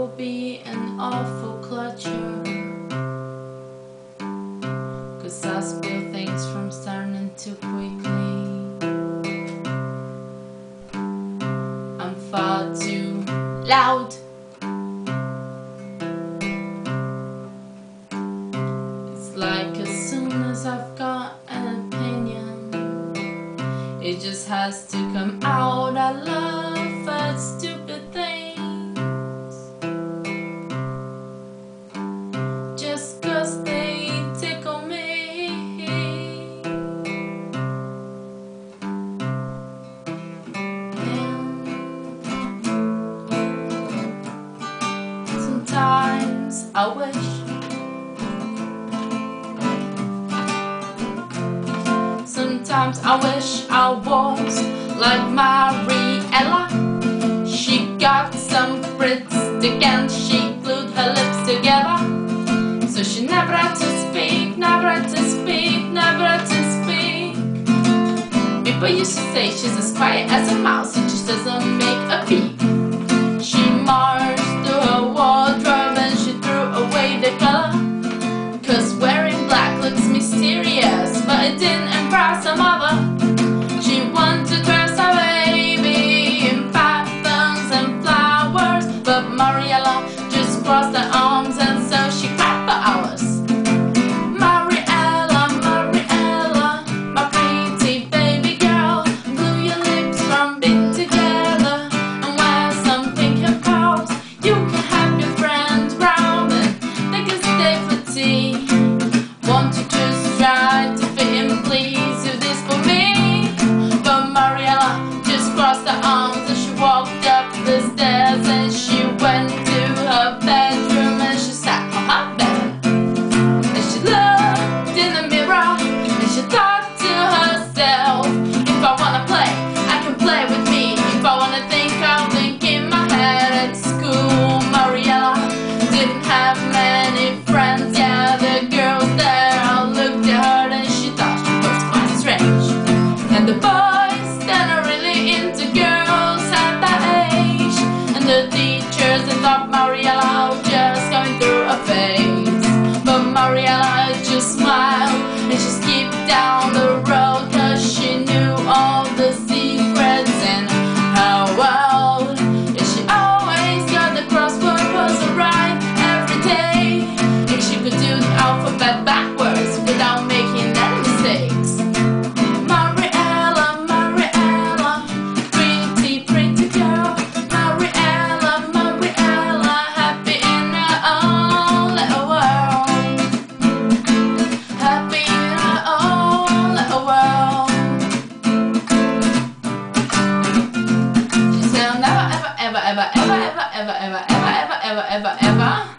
will be an awful clutcher, 'cause I spill things from starting too quickly. I'm far too loud. It's like as soon as I've got an opinion, it just has to come out. I love at stupid things just 'cause they tickle me. And sometimes I wish I was like Mariella. She got some Brits and she glued her lips together, so she never had to speak, never had to speak, never had to speak. People used to say she's as quiet as a mouse, it just doesn't make a peep. She marched through her wardrobe and she threw away the color, 'cause wearing black looks mysterious, but it didn't impress her mother. She wanted to dress her baby in patterns and flowers, but Mariella just crossed her arms and so she cried for hours. Mariella, Mariella, my pretty baby girl, glue your lips from being together and wear some pink and pearls. You can have your friends round and they can stay for tea. Want to just try to fit in, please do this for me. But Mariella just crossed her arms and she walked up the stairs and she went to her bedroom and she sat on her bed. And she looked in the mirror and she thought to herself, if I wanna play, I can play with me. If I wanna think, I'll think in my head. At school, Mariella didn't have many friends. Yeah, the girls there all looked at her and she thought she was quite strange. And the boys that are really into girls at that age, and the teachers that thought Mariella was just going through a phase. But Mariella just smiled and she skipped down the road, 'cause she knew all the secrets in her world. And she always got the crossword puzzle right every day, and she could do the alphabet backwards without making any mistakes. Mariella, Mariella, pretty, pretty girl. Mariella, Mariella, happy in her own little world. Happy in her own little world. She said, never, ever, ever, ever, ever, ever, ever, ever, ever, ever, ever, ever, ever